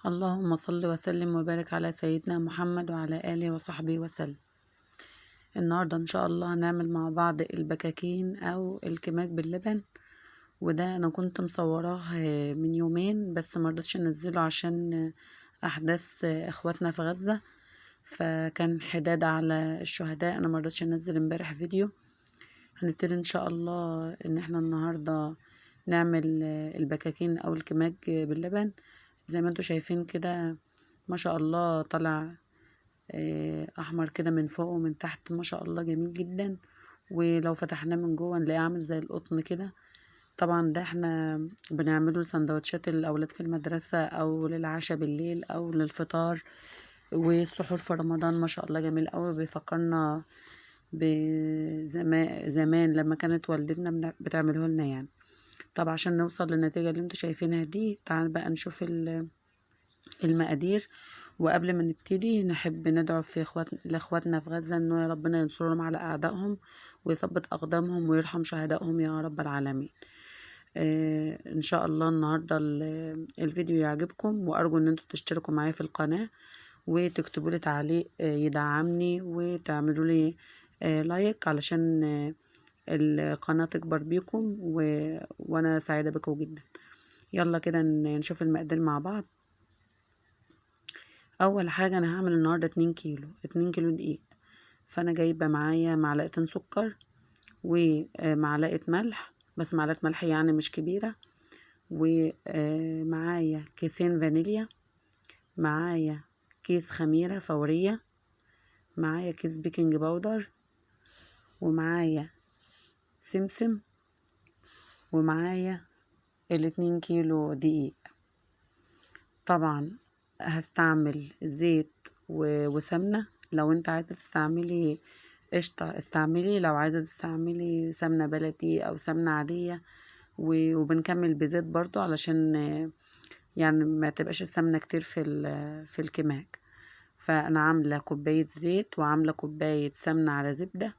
اللهم صل وسلم وبارك على سيدنا محمد وعلى آله وصحبه وسلم. النهاردة إن شاء الله هنعمل مع بعض البكاكين أو الكماك باللبن، وده أنا كنت مصوراه من يومين بس مرضتش أنزله عشان أحداث إخواتنا في غزة، فكان حداد على الشهداء. أنا مرضتش أنزل امبارح فيديو. هنبتدي إن شاء الله إن احنا النهاردة نعمل البكاكين أو الكماك باللبن. زي ما انتوا شايفين كده ما شاء الله طلع احمر كده من فوق ومن تحت، ما شاء الله جميل جدا. ولو فتحناه من جوه نلاقيه عامل زي القطن كده. طبعا ده احنا بنعمله لسندوتشات الاولاد في المدرسة او للعشاء بالليل او للفطار والسحور في رمضان. ما شاء الله جميل قوي، بيفكرنا بزمان لما كانت والدتنا بتعمله لنا يعني. طب عشان نوصل للنتيجة اللي انتوا شايفينها دي، تعال بقى نشوف المقادير. وقبل ما نبتدي نحب ندعو في لاخواتنا في غزة انه يا ربنا ينصرهم على اعدائهم ويثبت اقدامهم ويرحم شهدائهم يا رب العالمين. ان شاء الله النهارده الفيديو يعجبكم، وارجو ان انتوا تشتركوا معايا في القناة وتكتبوا لي تعليق يدعمني، وتعملوا لي لايك علشان القناة تكبر بيكم وانا سعيدة بكم جدا. يلا كده نشوف المقادير مع بعض. اول حاجة انا هعمل النهاردة 2 كيلو دقيق. فانا جايبة معايا معلقتين سكر ومعلقة ملح، بس معلقة ملح يعني مش كبيرة، ومعايا كيسين فانيليا، معايا كيس خميرة فورية، معايا كيس بيكنج باودر، ومعايا سمسم، ومعايا 2 كيلو دقيق. طبعا هستعمل زيت وسمنة. لو انت عايزة تستعملي قشطة استعملي، لو عايزة تستعملي سمنة بلدي او سمنة عادية. وبنكمل بزيت برضو علشان يعني ما تبقاش السمنة كتير في الكماك. فانا عاملة كوباية زيت وعاملة كوباية سمنة على زبدة،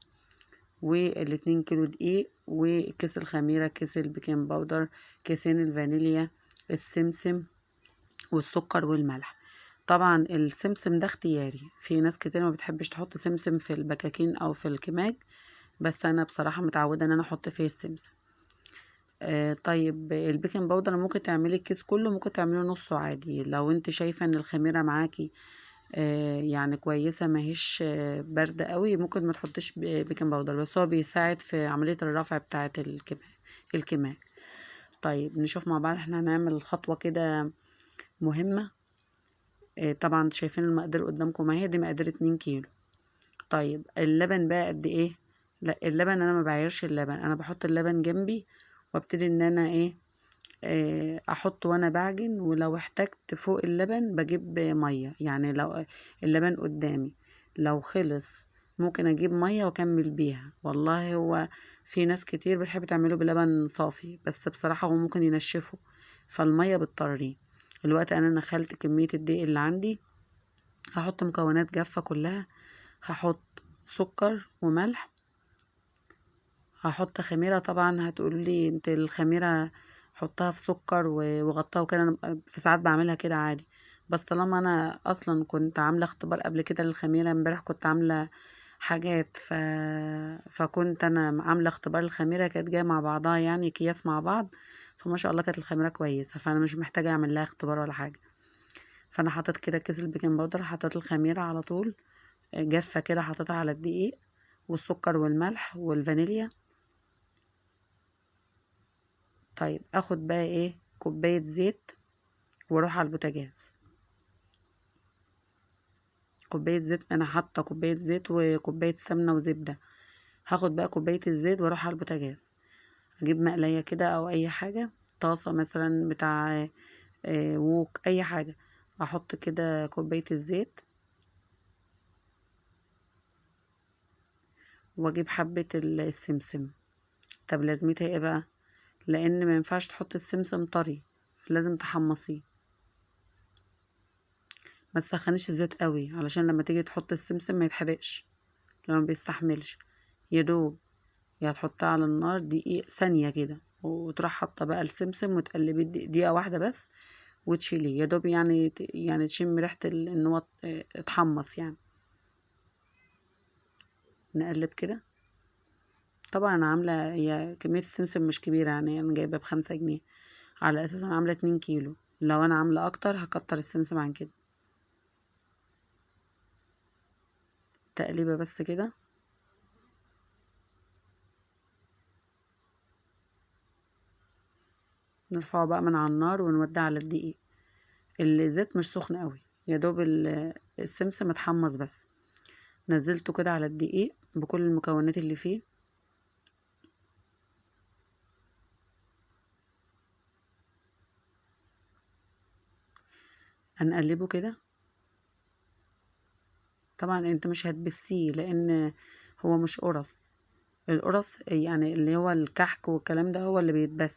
وال2 كيلو دقيق، وكيس الخميرة، كيس البيكنج باودر، كيسين الفانيليا، السمسم والسكر والملح. طبعا السمسم ده اختياري، في ناس كتير ما بتحبش تحط سمسم في البكاكين او في الكماج، بس انا بصراحة متعودة ان انا احط فيه السمسم. طيب البيكنج باودر ممكن تعملي الكيس كله، ممكن تعملي نصه عادي. لو انت شايفة ان الخميرة معاكي يعني كويسة ماهيش باردة قوي، ممكن ما تحطيش بيكنج باودر، بس هو بيساعد في عملية الرفع بتاعة الكماج. طيب نشوف مع بعض. احنا هنعمل خطوة كده مهمة. طبعا شايفين المقادير قدامكم اهي، دي مقادير 2 كيلو. طيب اللبن بقى قد ايه؟ لا اللبن انا ما بعيرش اللبن، انا بحط اللبن جنبي وابتدي ان انا ايه احط وانا بعجن. ولو احتجت فوق اللبن بجيب مية، يعني لو اللبن قدامي لو خلص ممكن اجيب مية واكمل بيها. والله هو في ناس كتير بتحب تعمله بلبن صافي، بس بصراحة هو ممكن ينشفه، فالمية بتضطريه. الوقت انا نخلت كمية الدقيق اللي عندي، هحط مكونات جافة كلها. هحط سكر وملح، هحط خميرة. طبعا هتقولوا لي انت الخميرة حطها في سكر وغطاها وكده، انا في ساعات بعملها كده عادي، بس طالما انا اصلا كنت عاملة اختبار قبل كده للخميرة، امبارح كنت عاملة حاجات فكنت انا عاملة اختبار الخميرة، كانت جاية مع بعضها يعني اكياس مع بعض، فما شاء الله كانت الخميرة كويسة، فانا مش محتاجة اعمل لها اختبار ولا حاجة. فانا حطيت كده كيس البيكنج باودر، حطيت الخميرة على طول جافة كده، حطيتها على الدقيق والسكر والملح والفانيليا. طيب اخد بقى ايه كوباية زيت واروح على البوتاجاز. كوباية زيت، انا حاطة كوباية زيت وكوباية سمنة وزبدة. هاخد بقى كوباية الزيت واروح على البوتاجاز، اجيب مقلاية كده او اي حاجة، طاسة مثلا بتاع ووك اي حاجة، احط كده كوباية الزيت واجيب حبة السمسم. طب لازمتها ايه بقى؟ لان ما ينفعش تحط السمسم طري، لازم تحمصيه. ما تسخنيش الزيت قوي علشان لما تيجي تحط السمسم ما يتحرقش، لو ما بيستحملش. يدوب يا تحطها على النار دقيقة ثانية كده، وتروح حاطة بقى السمسم وتقلبي دقيقة واحدة بس، وتشيليه يا دوب، يعني تشم ريحة ان هو اتحمص يعني. نقلب كده. طبعا انا عاملة هي كمية السمسم مش كبيرة، يعني انا جايبة ب5 جنيه، على اساس انا عاملة 2 كيلو. لو انا عاملة اكتر هكتر السمسم عن كده. تقليبة بس كده. نرفعه بقى من على النار ونوديه على الدقيق. الزيت مش سخن قوي، يا دوب السمسم اتحمص بس. نزلته كده على الدقيق بكل المكونات اللي فيه. هنقلبه كده. طبعا انت مش هتبسيه لان هو مش قرص. القرص يعني اللي هو الكحك والكلام ده هو اللي بيتبس،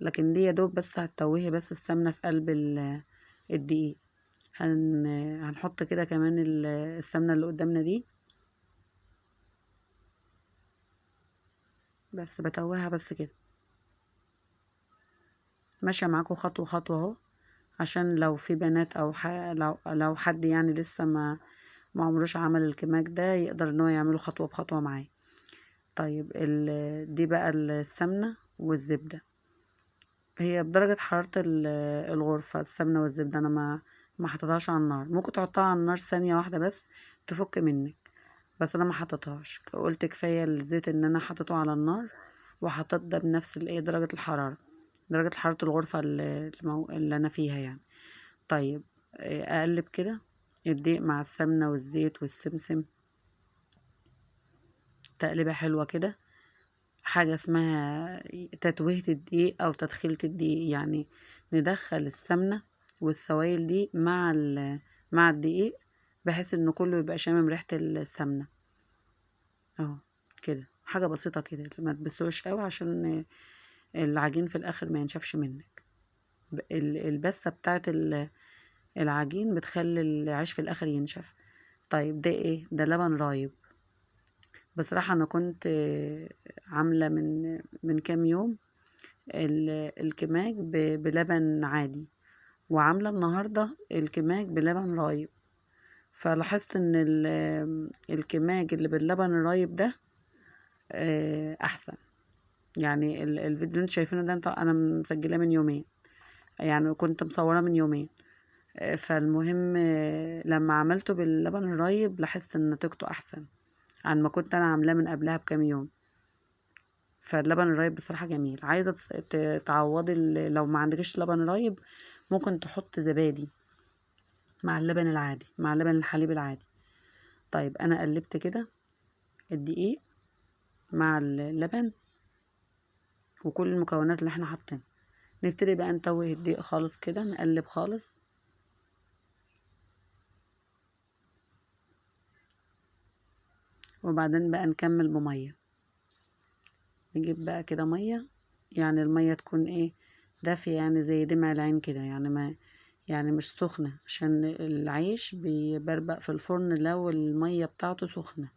لكن دي يا دوب بس هتتوهي بس السمنة في قلب الدقيق. هنحط كده كمان السمنة اللي قدامنا دي، بس بتوهها بس كده. ماشية معاكم خطوة خطوة اهو، عشان لو في بنات او لو حد يعني لسه ما عمروش عمل الكماك ده، يقدر ان هو يعمله خطوة بخطوة معاه. طيب دي بقى السمنة والزبدة، هي بدرجة حرارة الغرفة. السمنة والزبدة انا ما حطيتهاش على النار، ممكن تحطها على النار ثانية واحدة بس تفك منك، بس انا ما حطيتهاش. قلت كفاية الزيت ان انا حطيته على النار، وحطيت ده بنفس درجة الحرارة، درجة حرارة الغرفة اللي انا فيها يعني. طيب اقلب كده الدقيق مع السمنة والزيت والسمسم، تقليبة حلوة كده. حاجة اسمها تتويهة الدقيق او تدخيلة الدقيق، يعني ندخل السمنة والسوائل دي مع الدقيق، بحيث ان كله يبقى شامم ريحة السمنة اهو. كده حاجة بسيطة كده، ما تبسوش قوي عشان العجين في الاخر ما ينشفش منك. البسة بتاعت العجين بتخلي العيش في الاخر ينشف. طيب ده ايه؟ ده لبن رايب. بصراحة انا كنت عاملة من كام يوم الكماج بلبن عادي، وعاملة النهاردة الكماج بلبن رايب. فلاحظت ان الكماج اللي باللبن الرايب ده احسن. يعني الفيديو اللي انتوا شايفينه ده انا مسجلاه من يومين، يعني كنت مصوراه من يومين. فالمهم لما عملته باللبن الرايب لاحظت ان نتيجته احسن عن ما كنت انا عاملاه من قبلها بكام يوم. فاللبن الرايب بصراحة جميل. عايزة تعوضي لو ما عندكش لبن رايب، ممكن تحط زبادي مع اللبن العادي، مع لبن الحليب العادي. طيب انا قلبت كده الدقيق مع اللبن وكل المكونات اللي احنا حاطينها. نبتدي بقى نتوه الدقيق خالص كده، نقلب خالص. وبعدين بقى نكمل بمية. نجيب بقى كده مية، يعني المية تكون ايه؟ دافية، يعني زي دمع العين كده، يعني ما يعني مش سخنة، عشان العيش بيبربق في الفرن لو المية بتاعته سخنة.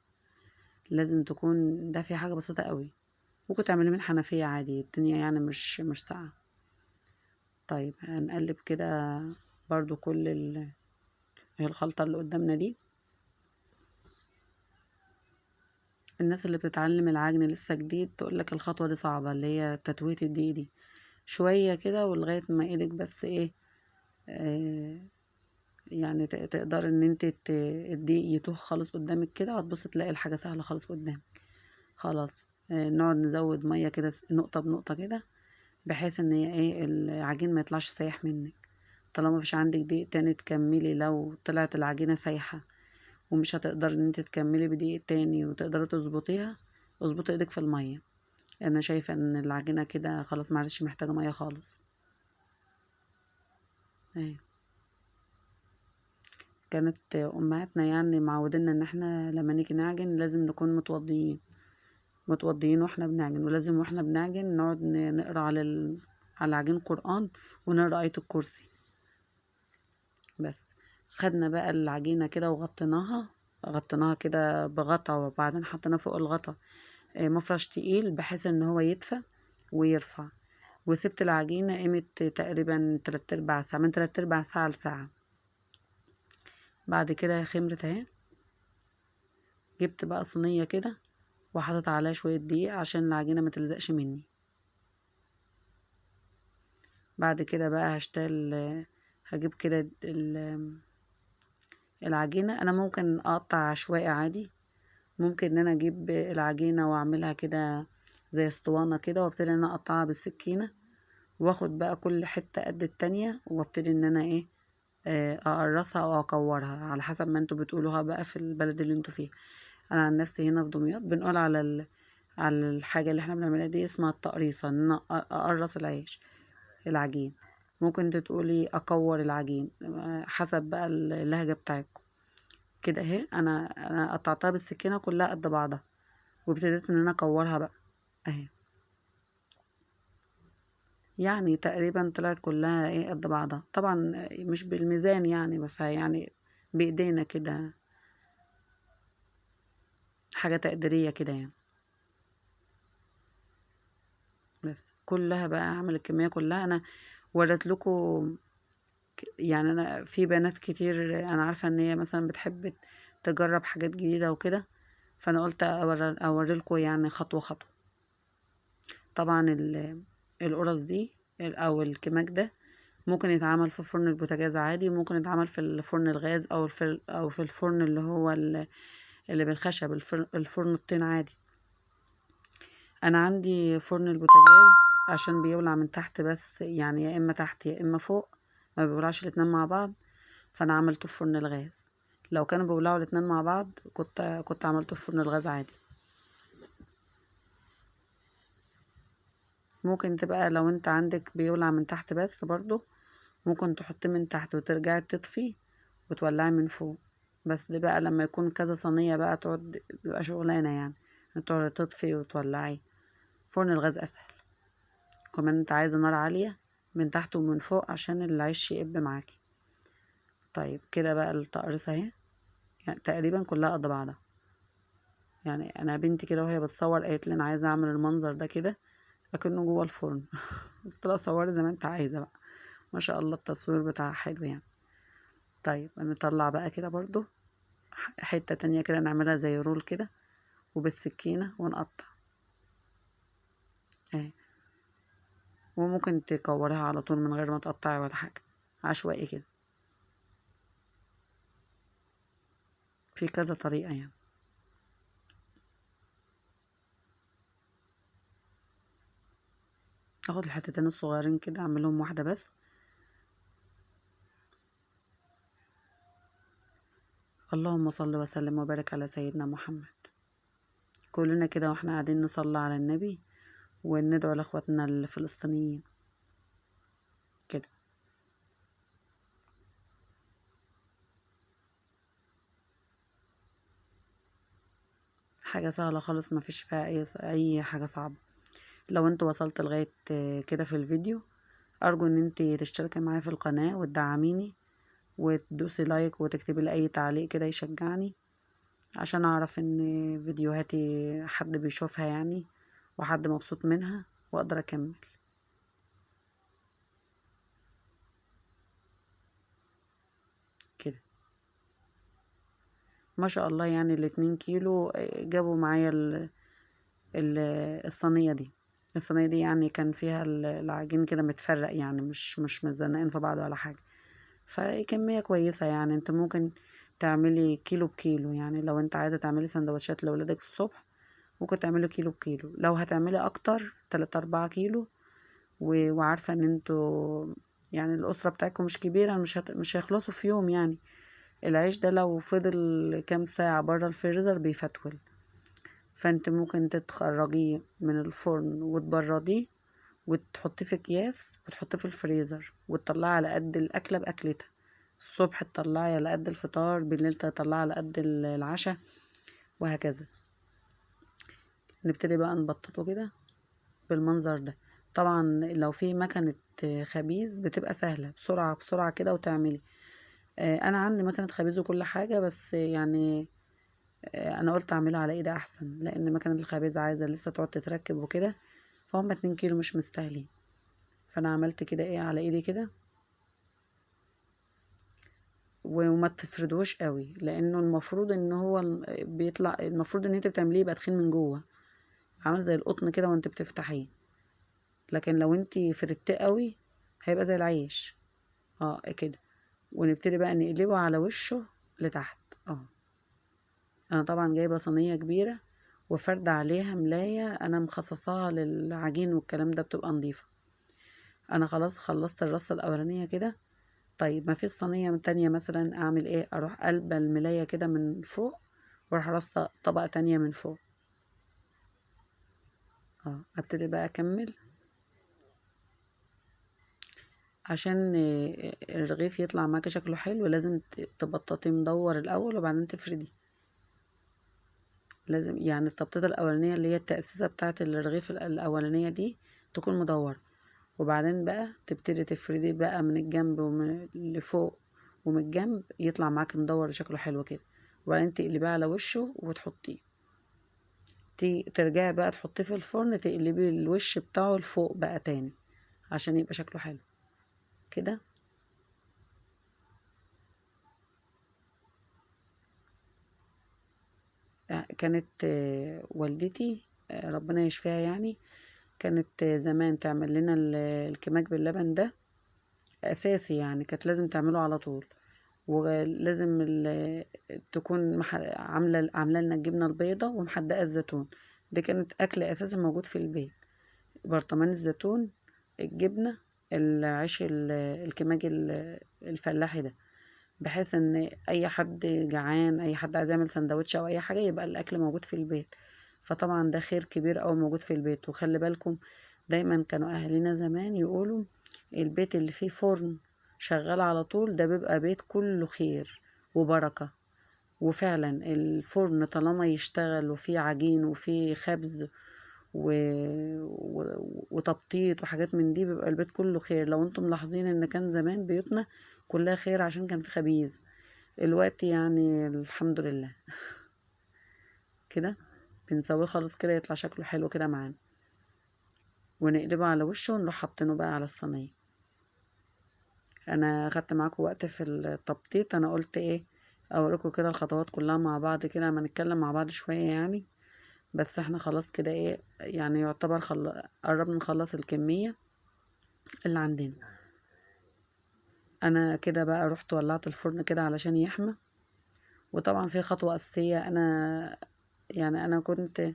لازم تكون دافية، حاجة بسيطة قوي. ممكن تعمليه من حنفية عادي، الدنيا يعني مش ساقعة. طيب هنقلب كده برضو كل هي الخلطة اللي قدامنا دي. الناس اللي بتتعلم العجن لسه جديد تقولك الخطوة دي صعبة، اللي هي تتوية الدقيق دي. شوية كده ولغاية ما ايدك بس ايه، آه يعني تقدر ان انت الدقيق يتوه خالص قدامك كده، وتبص تلاقي الحاجة سهلة خالص قدامك. خلاص. نقعد نزود مية كده نقطة بنقطة كده، بحيث ان هي ايه العجين ما يطلعش سايح منك. طالما مفيش عندك دقيق تاني تكملي، لو طلعت العجينة سايحة ومش هتقدر ان انت تكملي بدقيق تاني وتقدري تظبطيها، اظبطي ايدك في المية. انا شايفة ان العجينة كده خلاص معلش محتاجة مية خالص اهي. كانت امهاتنا يعني معودينا ان احنا لما نيجي نعجن لازم نكون متوضيين واحنا بنعجن، ولازم واحنا بنعجن نقعد نقرا على العجين قرآن، ونقرا آية الكرسي. بس خدنا بقى العجينة كده غطيناها كده بغطا، وبعدين حطينا فوق الغطا مفرش تقيل بحيث ان هو يدفى ويرفع. وسبت العجينة قيمة تقريبا 3/4 ساعة، من 3/4 ساعة لساعة. بعد كده خمرت اهي. جبت بقى صينية كده وحطيت عليها شوية دقيق عشان العجينة ما تلزقش مني. بعد كده بقى هجيب كده العجينة. انا ممكن اقطع عشوائي عادي، ممكن ان انا اجيب العجينة واعملها كده زي اسطوانة كده، وابتدي ان انا اقطعها بالسكينة، واخد بقى كل حتة قد التانية، وابتدي ان انا ايه اقرصها او اكورها على حسب ما انتوا بتقولوها بقى في البلد اللي انتوا فيها. انا عن نفسي هنا في دمياط بنقول على الحاجة اللي احنا بنعملها دي اسمها التقريصة، ان انا اقرص العجين. ممكن انت تقولي اكور العجين، حسب بقى اللهجة بتاعتكم. كده اهي انا قطعتها بالسكينة كلها قد بعضها، وابتديت ان انا اكورها بقى اهي. يعني تقريبا طلعت كلها ايه قد بعضها، طبعا مش بالميزان يعني، يعني بايدينا كده، حاجة تقديرية كده يعني. بس كلها بقى اعمل الكمية كلها. انا وريت لكم يعني، انا في بنات كتير انا عارفة ان هي مثلا بتحب تجرب حاجات جديدة وكده، فانا قلت اوريلكم يعني خطوة خطوة. طبعا القرص دي او الكماك ده ممكن يتعمل في فرن البوتاجاز عادي، ممكن يتعمل في الفرن الغاز او في الفرن اللي هو اللي بالخشب، الفرن الطين عادي. انا عندي فرن البوتاجاز عشان بيولع من تحت بس، يعني يا اما تحت يا اما فوق، ما بيولعش الاتنين مع بعض، فانا عملته في فرن الغاز. لو كانوا بيولعوا الاتنين مع بعض كنت عملته في فرن الغاز عادي. ممكن تبقى لو انت عندك بيولع من تحت بس برضو، ممكن تحطيه من تحت وترجعي تطفي وتولعي من فوق. بس ده بقى لما يكون كذا صينية بقى تقعد بيبقى شغلانة يعني، تقعد تطفي وتولعي. فرن الغاز اسهل، كمان انت عايزة نار عالية من تحت ومن فوق عشان العيش يقب معاكي. طيب كده بقى التقريصة اهي، يعني تقريبا كلها قد بعضها. يعني انا بنتي كده وهي بتصور قالت لي انا عايزة اعمل المنظر ده كده اكنه جوه الفرن. قلت لها صوري زي ما انت عايزة بقى، ما شاء الله التصوير بتاعها حلو يعني. طيب نطلع بقى كده برضو حتة تانية كده، نعملها زي رول كده وبالسكينة ونقطع اهي. وممكن تكورها على طول من غير ما تقطعي ولا حاجة، عشوائي كده، في كذا طريقة يعني. اخد الحتتين الصغيرين كده اعملهم واحدة بس. اللهم صل وسلم وبارك على سيدنا محمد. كلنا كده واحنا قاعدين نصلي على النبي وندعو لاخواتنا الفلسطينيين كده. حاجة سهلة خالص، ما فيش فيها اي حاجة صعبة. لو انت وصلت لغاية كده في الفيديو، ارجو ان انت تشتركي معايا في القناة وتدعميني وتدوسي لايك وتكتبي لي اي تعليق كده يشجعني، عشان اعرف ان فيديوهاتي حد بيشوفها يعني، وحد مبسوط منها واقدر اكمل كده. ما شاء الله يعني ال2 كيلو جابوا معايا ال الصينية دي. الصينية دي يعني كان فيها العجين كده متفرق يعني، مش متزنقين في بعض ولا حاجة، فكمية كويسة يعني. انت ممكن تعملي كيلو بكيلو، يعني لو انت عايزة تعملي سندوتشات لولادك الصبح ممكن تعملي كيلو بكيلو. لو هتعملي اكتر 3-4 كيلو وعارفة ان انتوا يعني الأسرة بتاعتكم مش كبيرة، مش هيخلصوا في يوم يعني. العيش ده لو فضل كام ساعة برا الفريزر بيفتول، فانت ممكن تتخرجيه من الفرن وتبرديه وتحطيه في اكياس وتحطيه في الفريزر، وتطلعي على قد الأكلة بأكلتها. الصبح تطلعي على قد الفطار، بالليل تطلعي على قد العشاء، وهكذا. نبتدي بقى نبططه كده بالمنظر ده. طبعا لو في مكنة خبيز بتبقى سهلة، بسرعة بسرعة كده وتعملي. انا عندي مكنة خبيز وكل حاجة، بس يعني انا قلت اعمله على ايدي احسن، لان مكنة الخبيز عايزة لسه تقعد تتركب وكده، فهم 2 كيلو مش مستاهلين. فانا عملت كده ايه على ايدي كده، وما تفردوش قوي، لانه المفروض ان هو بيطلع، المفروض ان انت بتعمليه يبقى تخين من جوه، عامل زي القطن كده وانت بتفتحيه. لكن لو انت فردتيه قوي هيبقى زي العيش. كده. ونبتدي بقى نقلبه على وشه لتحت. انا طبعا جايبه صينيه كبيره وفرد عليها ملايه، انا مخصصاها للعجين والكلام ده، بتبقى نظيفه. انا خلاص خلصت الرصه الاولانيه كده. طيب ما فيش صينيه تانية مثلا، اعمل ايه؟ اروح قلبه الملايه كده من فوق، واروح رصه طبقه تانية من فوق. ابتدي بقى اكمل عشان الرغيف يطلع معاكي شكله حلو. لازم تبططي مدور الاول وبعدين تفردي. لازم يعني التبطيطه الاولانيه اللي هي التأسيسة بتاعه الرغيف الاولانيه دي تكون مدور، وبعدين بقى تبتدي تفرديه بقى من الجنب ومن لفوق ومن الجنب، يطلع معاكي مدور شكله حلو كده. وبعدين تقلبيه على وشه وتحطيه، ترجعي بقى تحطيه في الفرن، تقلبي الوش بتاعه لفوق بقى تاني عشان يبقى شكله حلو كده. كانت والدتي ربنا يشفيها يعني، كانت زمان تعمل لنا الكماج باللبن ده اساسي يعني، كانت لازم تعمله على طول. ولازم تكون عامله لنا الجبنه البيضه ومحدقه الزيتون. دي كانت اكل اساسي موجود في البيت. برطمان الزيتون، الجبنه، العيش الكماج الفلاحي ده، بحيث ان اي حد جعان، اي حد عايز يعمل سندوتش او اي حاجه، يبقى الاكل موجود في البيت. فطبعا ده خير كبير اوي موجود في البيت. وخلي بالكم دايما كانوا اهالينا زمان يقولوا البيت اللي فيه فرن شغال على طول ده بيبقى بيت كله خير وبركه. وفعلا الفرن طالما يشتغل وفيه عجين وفيه خبز و... وتبطيط وحاجات من دي، بيبقى البيت كله خير. لو انتم ملاحظين ان كان زمان بيوتنا كلها خير عشان كان في خبيز. الوقت يعني الحمد لله كده بنسويه خالص كده يطلع شكله حلو كده معانا، ونقلبه على وشه ونروح حاطينه بقى على الصينيه. انا خدت معاكم وقت في التبطيط، انا قلت ايه اوريكم كده الخطوات كلها مع بعض كده ما نتكلم مع بعض شويه يعني. بس احنا خلاص كده ايه يعني، يعتبر قربنا نخلص الكميه اللي عندنا. انا كده بقى رحت ولعت الفرن كده علشان يحمى. وطبعا في خطوه اساسيه، انا كنت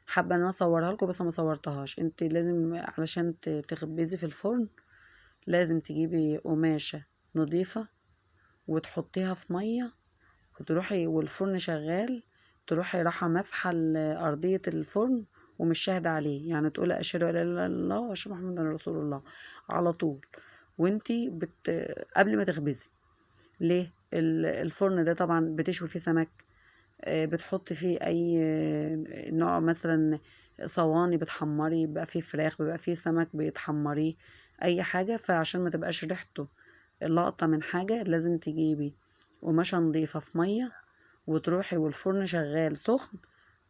حابه ان انا اصورها لكم بس ما صورتهاش. انت لازم علشان تخبزي في الفرن لازم تجيبي قماشه نظيفه وتحطيها في ميه، وتروحي والفرن شغال تروحي رايحه مسحه ارضيه الفرن ومش شاهده عليه، يعني تقولي اشهد ان لا اله الا الله واشهد محمد رسول الله على طول وانتي قبل ما تخبزي. ليه؟ الفرن ده طبعا بتشوي فيه سمك، بتحطي فيه اي نوع مثلا صواني بتحمري، بيبقى فيه فراخ، بيبقى فيه سمك بيتحمريه، اي حاجه. فعشان ما تبقاش ريحته لقطه من حاجه لازم تجيبي قماشه نضيفه في ميه، وتروحي والفرن شغال سخن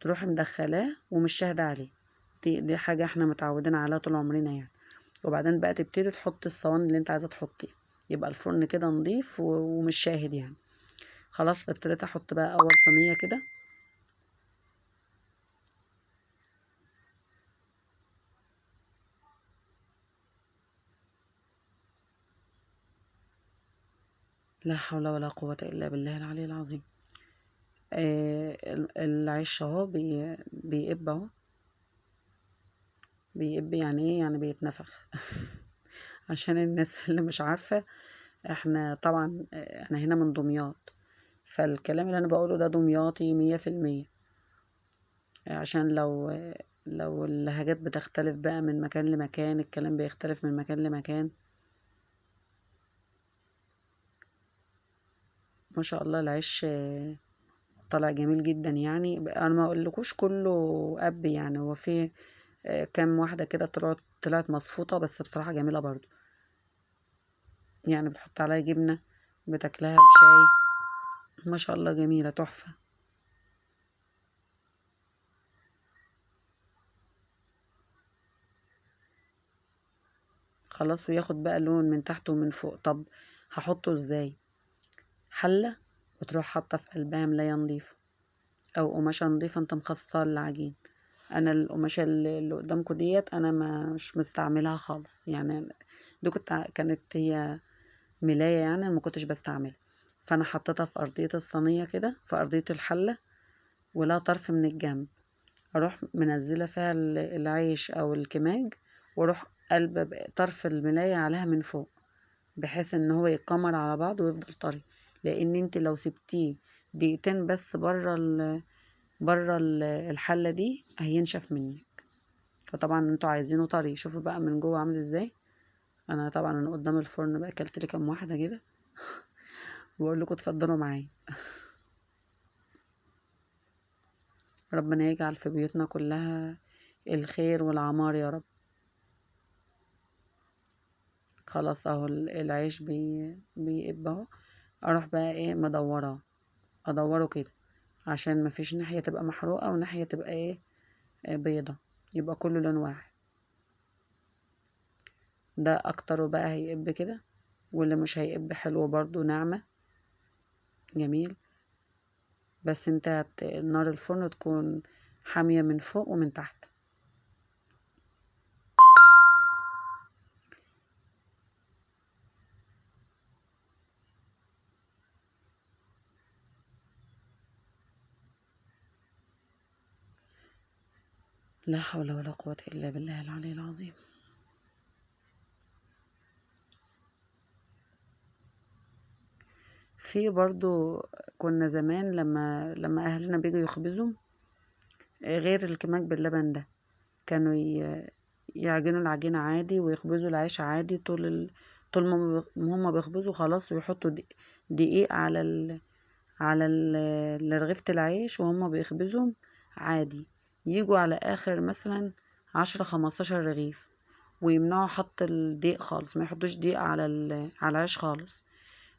تروحي مدخلاه ومش شاهده عليه. دي حاجه احنا متعودين عليها طول عمرنا يعني. وبعدين بقى تبتدي تحطي الصواني اللي انت عايزه تحطيه، يبقى الفرن كده نضيف ومش شاهد يعني. خلاص ابتديت احط بقى اول صينيه كده. لا حول ولا قوه الا بالله العلي العظيم. العيش اهو بيقب اهو. بيقب يعني ايه؟ يعني بيتنفخ. عشان الناس اللي مش عارفه، احنا طبعا احنا هنا من دمياط، فالكلام اللي انا بقوله ده دمياطي 100%. عشان لو اللهجات بتختلف بقى من مكان لمكان، الكلام بيختلف من مكان لمكان. ما شاء الله العيش طلع جميل جدا يعني. انا ما اقولكوش كله اب يعني، هو في كام واحده كده طلعت مصفوطه، بس بصراحه جميله برضو يعني. بتحط عليها جبنه، بتاكلها بشاي، ما شاء الله جميله تحفه. خلاص، وياخد بقى لون من تحت ومن فوق. طب هحطه ازاي؟ حلة وتروح حاطة في قلبها ملاية نضيفة او قماشة نضيفة انت مخصصها للعجين. انا القماشة اللي قدامكم ديت انا مش مستعملها خالص، يعني دي كانت هي ملاية، يعني أنا ما كنتش بستعملها. فانا حطيتها في ارضية الصينية كده، في ارضية الحلة، ولا طرف من الجنب، اروح منزلة فيها العيش او الكماج، واروح قلب طرف الملاية عليها من فوق، بحيث ان هو يتكمر على بعض ويفضل طري. لان انت لو سبتيه دقيقتين بس بره الحلة دي هينشف منك. فطبعا انتوا عايزينه طري. شوفوا بقى من جوه عامل ازاي. انا قدام الفرن بقى اكلت لي كام واحدة كده واقول لكم اتفضلوا معايا. ربنا يجعل في بيوتنا كلها الخير والعمار يا رب. خلاص اهو العيش بيقب اهو. اروح بقى ايه مدوراه، ادوره كده عشان مفيش ناحية تبقى محروقة وناحية تبقى ايه بيضة، يبقى كله لون واحد. ده اكتره بقى هيقب كده، واللي مش هيقب حلو برضو ناعمة جميل. بس انت نار الفرن تكون حامية من فوق ومن تحت. لا حول ولا قوة الا بالله العلي العظيم. في برضو كنا زمان لما اهلنا بيجوا يخبزوا غير الكماج باللبن ده، كانوا يعجنوا العجينة عادي ويخبزوا العيش عادي. طول ما هما بيخبزوا خلاص، ويحطوا دقيق على رغيفة العيش وهما بيخبزوا عادي. يجوا على آخر مثلا 10 15 رغيف ويمنعوا حط الدقيق خالص، ما يحطوش دقيق على العيش خالص.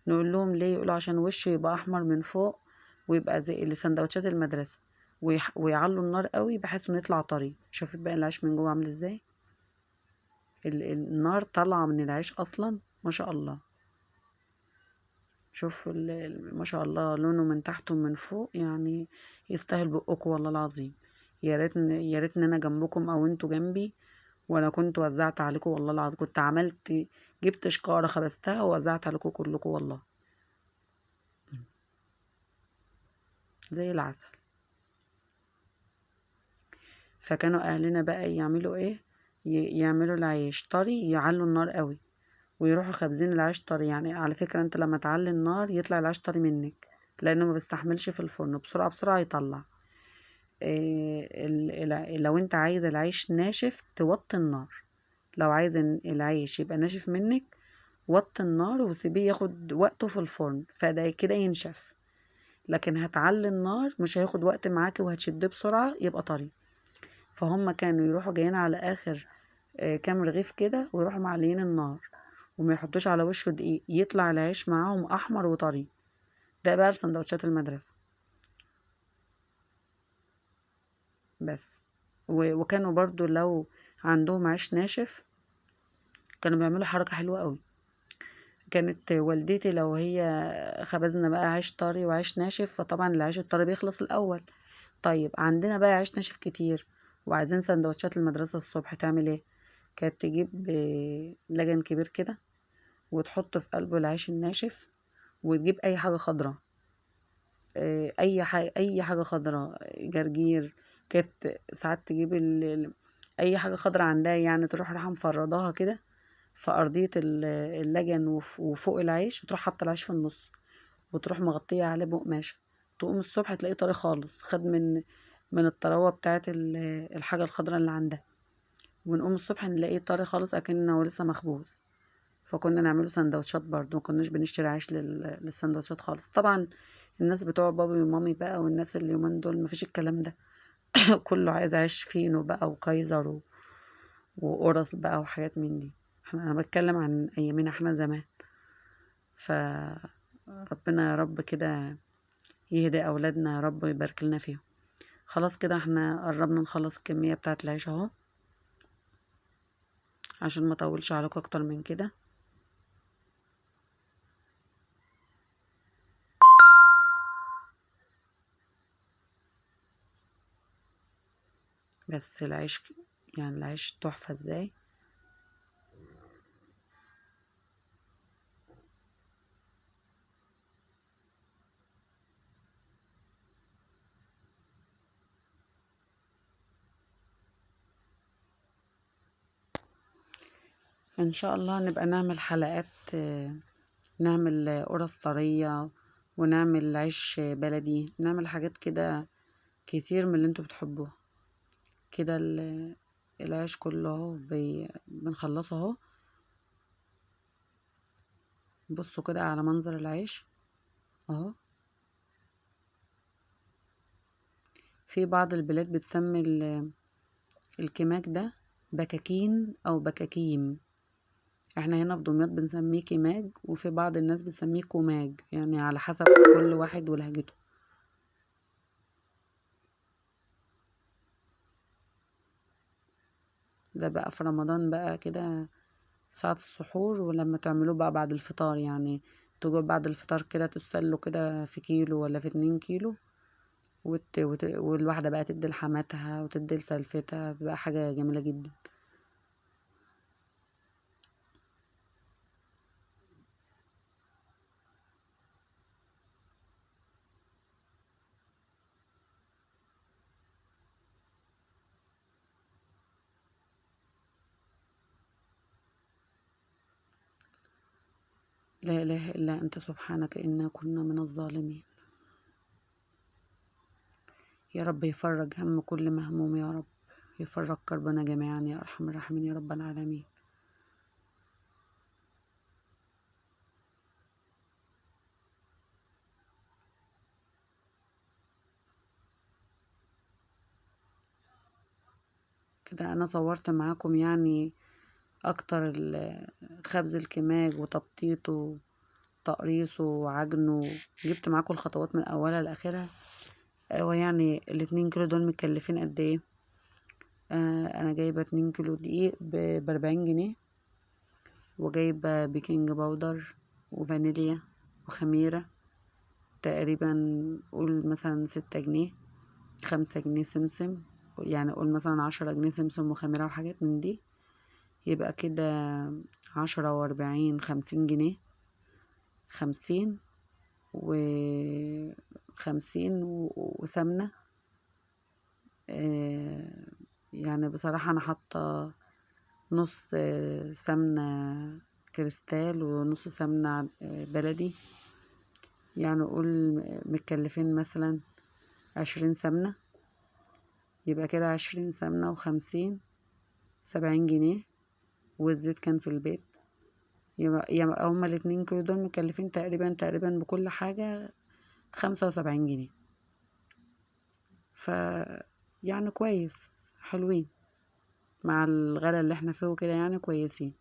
نقول لهم ليه؟ يقولوا عشان وشه يبقى أحمر من فوق، ويبقى زي لسندوتشات المدرسة، ويعلوا النار قوي بحيث انه يطلع طري. شوفي بقى العيش من جوه عامل ازاي، النار طالعة من العيش اصلا ما شاء الله. شوفوا ما شاء الله لونه من تحت ومن فوق، يعني يستاهل بقكم والله العظيم. يا ريتني انا جنبكم او انتوا جنبي، وانا كنت وزعت عليكم والله العظيم. كنت جبت شكارة خبزتها ووزعت عليكم كلكم والله زي العسل. فكانوا اهلنا بقى يعملوا ايه؟ يعملوا العيش طري، يعلوا النار قوي ويروحوا خابزين العيش طري. يعني على فكرة انت لما تعلي النار يطلع العيش طري منك، لانه ما بيستحملش في الفرن، بسرعة بسرعة يطلع. لو انت عايز العيش ناشف توطي النار. لو عايز العيش يبقى ناشف منك وطي النار وسيبيه ياخد وقته في الفرن، فده كده ينشف. لكن هتعلي النار مش هياخد وقت معاكي وهتشديه بسرعة يبقى طري. فهم كانوا يروحوا جايين على اخر كام رغيف كده ويروحوا معليين النار، وما يحطوش على وشه دقيق، يطلع العيش معاهم احمر وطري. ده بقى لسندوتشات المدرسة بس. وكانوا برضو لو عندهم عيش ناشف كانوا بيعملوا حركة حلوة قوي. كانت والدتي لو هي خبزنا بقى عيش طري وعيش ناشف، فطبعا العيش الطري بيخلص الاول. طيب عندنا بقى عيش ناشف كتير وعايزين سندوتشات المدرسة الصبح، تعمل ايه؟ كانت تجيب لجن كبير كده وتحط في قلبه العيش الناشف، وتجيب اي حاجة خضراء، اي حاجة خضراء، جرجير. كانت ساعات تجيب اي حاجة خضراء عندها، يعني تروح رايحة مفرضاها كده في ارضية اللجن وفوق العيش، وتروح حاطة العيش في النص وتروح مغطية عليه بقماشة. تقوم الصبح تلاقيه طري خالص، خد من الطراوة بتاعت الحاجة الخضراء اللي عندها. ونقوم الصبح نلاقيه طري خالص اكنه لسه مخبوز. فكنا نعمله سندوتشات برضو، ما كناش بنشتري عيش للسندوتشات خالص. طبعا الناس بتوع بابي ومامي بقى والناس اللي يومين دول مفيش الكلام ده. كله عايز عيش فينو بقى وكايزر وقرص بقى وحاجات من دي. انا بتكلم عن ايامنا احنا زمان. فربنا يا رب كده يهدي اولادنا يا رب ويبارك لنا فيهم. خلاص كده احنا قربنا نخلص الكمية بتاعت العيش اهو. عشان ما اطولش عليكم اكتر من كده. بس العيش يعني العيش تحفة ازاي. ان شاء الله نبقى نعمل حلقات، نعمل قرص طرية، ونعمل عيش بلدي، نعمل حاجات كده كتير من اللي انتوا بتحبوها. كده العيش كله اهو بنخلصه اهو. بصوا كده على منظر العيش اهو. في بعض البلاد بتسمي الكماك ده بكاكين او بكاكيم. احنا هنا في دمياط بنسميه كماج، وفي بعض الناس بتسميه كوماج، يعني على حسب كل واحد ولهجته. ده بقى في رمضان بقى كده ساعة السحور، ولما تعملوه بقى بعد الفطار، يعني تجوا بعد الفطار كده تتسلوا كده في كيلو ولا في 2 كيلو، والواحدة بقى تدي لحماتها وتدي لسلفتها، بقى حاجة جميلة جدا. لا إله إلا أنت سبحانك إنا كنا من الظالمين. يا رب يفرج هم كل مهموم، يا رب يفرج كربنا جميعا يا أرحم الراحمين يا رب العالمين. كده أنا صورت معاكم يعني أكتر خبز الكماج وتبطيطه تقريصه وعجنه. جبت معاكم الخطوات من أولها لآخرها. ويعني ال2 كيلو دول مكلفين قد ايه؟ أنا جايبة 2 كيلو دقيق ب40 جنيه، وجايبة بيكنج باودر وفانيليا وخميرة تقريبا، قول مثلا 6 جنيه، 5 جنيه سمسم، يعني قول مثلا 10 جنيه سمسم وخميرة وحاجات من دي. يبقى كده 10 و40، 50 جنيه، 50 و50 وسمنة. يعني بصراحة أنا حاطة نص سمنة كريستال ونص سمنة بلدي، يعني قول متكلفين مثلا 20 سمنة. يبقى كده 20 سمنة و50، 70 جنيه. والزيت كان في البيت. يبقى هما ال2 كيلو دول مكلفين تقريبا بكل حاجة 75 جنيه. ف يعني كويس، حلوين مع الغلا اللي احنا فيه وكده، يعني كويسين.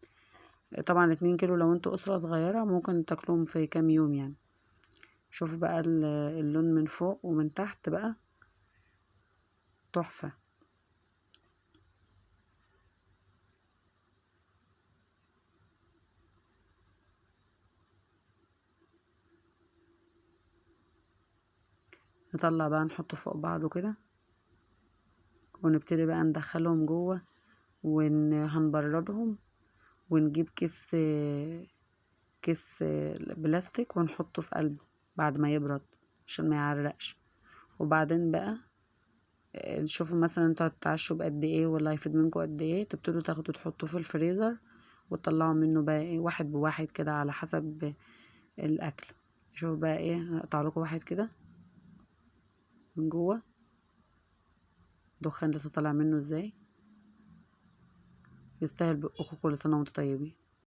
طبعا 2 كيلو لو انتوا أسرة صغيرة ممكن تاكلوهم في كام يوم يعني. شوف بقى اللون من فوق ومن تحت بقى تحفة. نطلع بقى نحطه فوق بعضه كده، ونبتدي بقى ندخلهم جوه، وهنبردهم، ونجيب كيس بلاستيك ونحطه في قلبه بعد ما يبرد عشان ما يعرقش. وبعدين بقى نشوفوا مثلا انتوا هتتعشوا بقد ايه، ولا هيفيد منكم قد ايه، تبتدوا تاخدوا تحطوه في الفريزر، وتطلعوا منه بقى ايه واحد بواحد كده على حسب الاكل. شوفوا بقى ايه، هقطع لكم واحد كده من جوه، دخان لسه طالع منه ازاي. يستاهل بقكم، كل سنه وانتم طيبين.